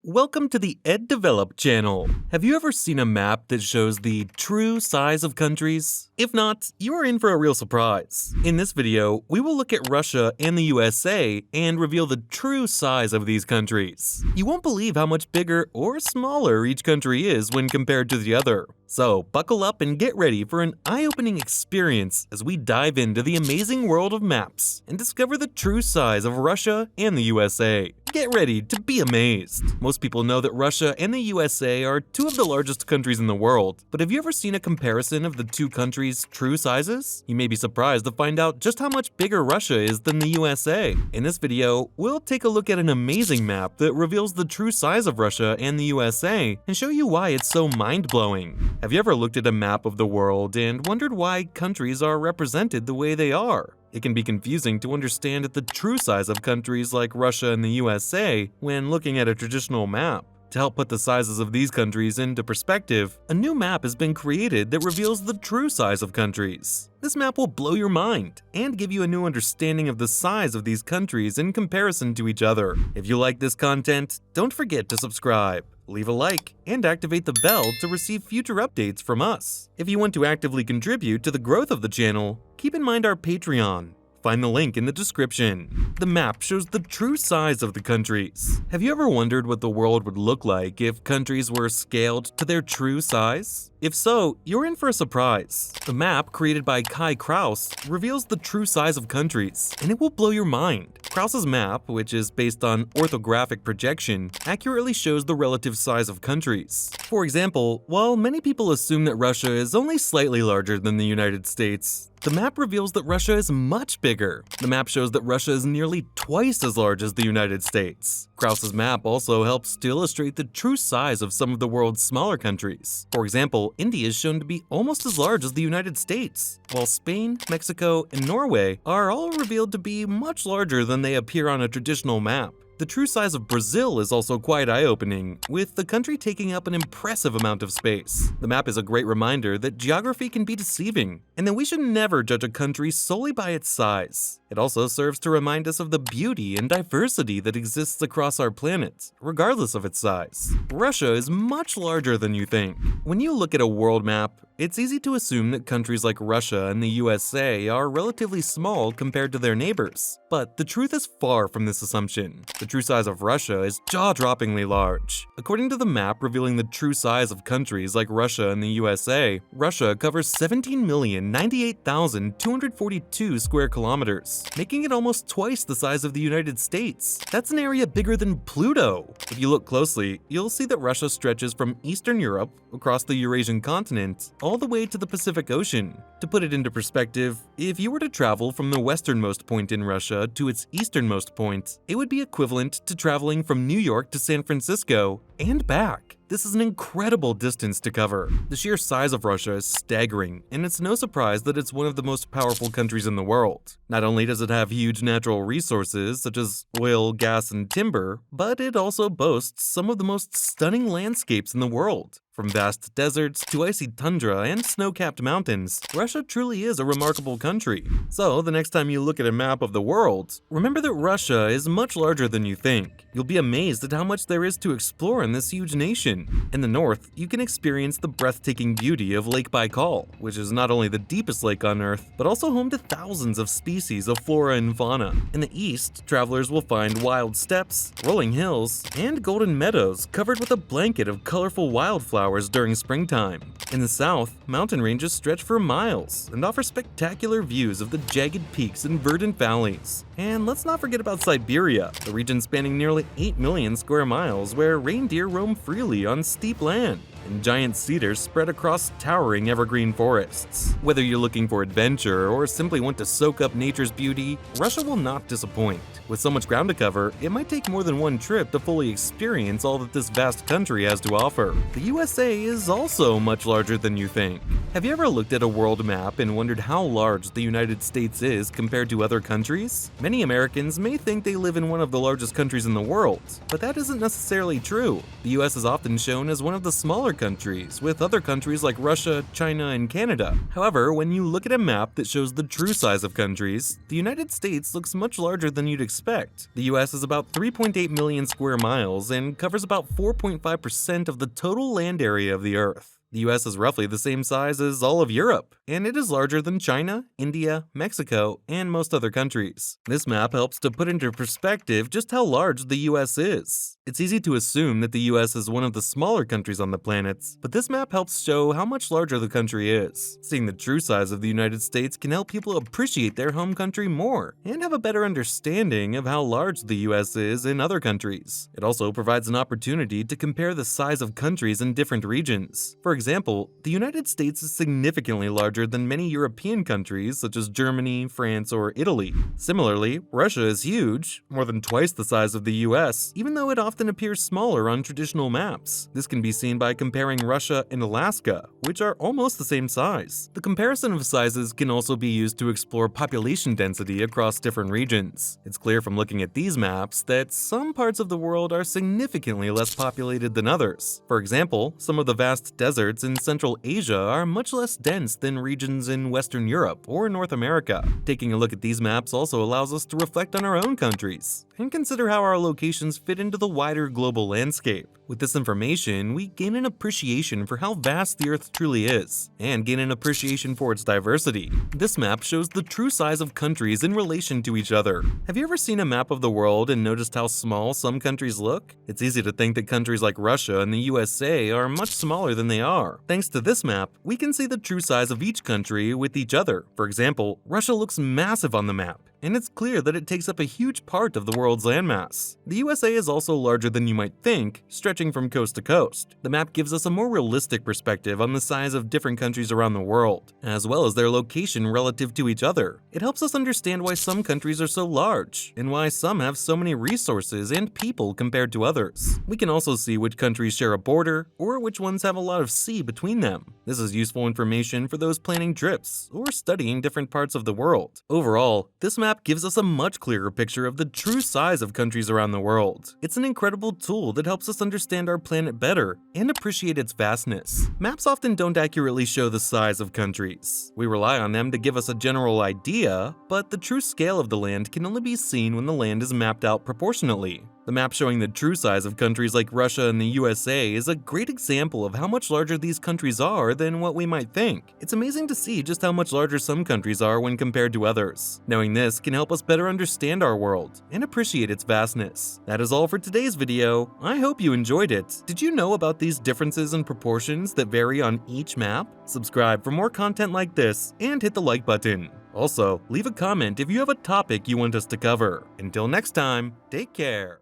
Welcome to the EdDevelop channel. Have you ever seen a map that shows the true size of countries? If not, you are in for a real surprise. In this video, we will look at Russia and the USA and reveal the true size of these countries. You won't believe how much bigger or smaller each country is when compared to the other. So buckle up and get ready for an eye-opening experience as we dive into the amazing world of maps and discover the true size of Russia and the USA. Get ready to be amazed. Most people know that Russia and the USA are two of the largest countries in the world, but have you ever seen a comparison of the two countries' true sizes? You may be surprised to find out just how much bigger Russia is than the USA. In this video, we'll take a look at an amazing map that reveals the true size of Russia and the USA and show you why it's so mind-blowing. Have you ever looked at a map of the world and wondered why countries are represented the way they are? It can be confusing to understand the true size of countries like Russia and the USA when looking at a traditional map. To help put the sizes of these countries into perspective, a new map has been created that reveals the true size of countries. This map will blow your mind and give you a new understanding of the size of these countries in comparison to each other. If you like this content, don't forget to subscribe, leave a like, and activate the bell to receive future updates from us. If you want to actively contribute to the growth of the channel, keep in mind our Patreon. Find the link in the description. The map shows the true size of the countries. Have you ever wondered what the world would look like if countries were scaled to their true size? If so, you're in for a surprise. The map, created by Kai Kraus, reveals the true size of countries, and it will blow your mind. Kraus's map, which is based on orthographic projection, accurately shows the relative size of countries. For example, while many people assume that Russia is only slightly larger than the United States, the map reveals that Russia is much bigger. The map shows that Russia is nearly twice as large as the United States. Kraus's map also helps to illustrate the true size of some of the world's smaller countries. For example, India is shown to be almost as large as the United States, while Spain, Mexico, and Norway are all revealed to be much larger than they appear on a traditional map. The true size of Brazil is also quite eye-opening, with the country taking up an impressive amount of space. The map is a great reminder that geography can be deceiving, and that we should never judge a country solely by its size. It also serves to remind us of the beauty and diversity that exists across our planet, regardless of its size. Russia is much larger than you think. When you look at a world map, it's easy to assume that countries like Russia and the USA are relatively small compared to their neighbors. But the truth is far from this assumption. The true size of Russia is jaw-droppingly large. According to the map revealing the true size of countries like Russia and the USA, Russia covers 17,098,242 square kilometers, making it almost twice the size of the United States. That's an area bigger than Pluto. If you look closely, you'll see that Russia stretches from Eastern Europe, across the Eurasian continent, all the way to the Pacific Ocean. To put it into perspective, if you were to travel from the westernmost point in Russia to its easternmost point, it would be equivalent to traveling from New York to San Francisco and back. This is an incredible distance to cover. The sheer size of Russia is staggering, and it's no surprise that it's one of the most powerful countries in the world. Not only does it have huge natural resources such as oil, gas, and timber, but it also boasts some of the most stunning landscapes in the world. From vast deserts to icy tundra and snow-capped mountains, Russia truly is a remarkable country. So, the next time you look at a map of the world, remember that Russia is much larger than you think. You'll be amazed at how much there is to explore in this huge nation. In the north, you can experience the breathtaking beauty of Lake Baikal, which is not only the deepest lake on Earth, but also home to thousands of species of flora and fauna. In the east, travelers will find wild steppes, rolling hills, and golden meadows covered with a blanket of colorful wildflowers during springtime. In the south, mountain ranges stretch for miles and offer spectacular views of the jagged peaks and verdant valleys. And let's not forget about Siberia, a region spanning nearly 8 million square miles where reindeer roam freely on steep land, and giant cedars spread across towering evergreen forests. Whether you're looking for adventure or simply want to soak up nature's beauty, Russia will not disappoint. With so much ground to cover, it might take more than one trip to fully experience all that this vast country has to offer. The USA is also much larger than you think. Have you ever looked at a world map and wondered how large the United States is compared to other countries? Many Americans may think they live in one of the largest countries in the world, but that isn't necessarily true. The US is often shown as one of the smaller countries, with other countries like Russia, China, and Canada. However, when you look at a map that shows the true size of countries, the United States looks much larger than you'd expect. The US is about 3.8 million square miles and covers about 4.5% of the total land area of the Earth. The US is roughly the same size as all of Europe, and it is larger than China, India, Mexico, and most other countries. This map helps to put into perspective just how large the US is. It's easy to assume that the US is one of the smaller countries on the planet, but this map helps show how much larger the country is. Seeing the true size of the United States can help people appreciate their home country more and have a better understanding of how large the US is in other countries. It also provides an opportunity to compare the size of countries in different regions. For example, the United States is significantly larger than many European countries such as Germany, France, or Italy. Similarly, Russia is huge, more than twice the size of the US, even though it often appears smaller on traditional maps. This can be seen by comparing Russia and Alaska, which are almost the same size. The comparison of sizes can also be used to explore population density across different regions. It's clear from looking at these maps that some parts of the world are significantly less populated than others. For example, some of the vast deserts in Central Asia are much less dense than regions in Western Europe or North America. Taking a look at these maps also allows us to reflect on our own countries and consider how our locations fit into the wider global landscape. With this information, we gain an appreciation for how vast the Earth truly is, and gain an appreciation for its diversity. This map shows the true size of countries in relation to each other. Have you ever seen a map of the world and noticed how small some countries look? It's easy to think that countries like Russia and the USA are much smaller than they are. Thanks to this map, we can see the true size of each country with each other. For example, Russia looks massive on the map, and it's clear that it takes up a huge part of the world's landmass. The USA is also larger than you might think, stretching from coast to coast. The map gives us a more realistic perspective on the size of different countries around the world, as well as their location relative to each other. It helps us understand why some countries are so large, and why some have so many resources and people compared to others. We can also see which countries share a border, or which ones have a lot of sea between them. This is useful information for those planning trips, or studying different parts of the world. Overall, this map gives us a much clearer picture of the true size of countries around the world. It's an incredible tool that helps us understand our planet better and appreciate its vastness. Maps often don't accurately show the size of countries. We rely on them to give us a general idea, but the true scale of the land can only be seen when the land is mapped out proportionately. The map showing the true size of countries like Russia and the USA is a great example of how much larger these countries are than what we might think. It's amazing to see just how much larger some countries are when compared to others. Knowing this can help us better understand our world and appreciate its vastness. That is all for today's video. I hope you enjoyed it. Did you know about these differences in proportions that vary on each map? Subscribe for more content like this and hit the like button. Also, leave a comment if you have a topic you want us to cover. Until next time, take care.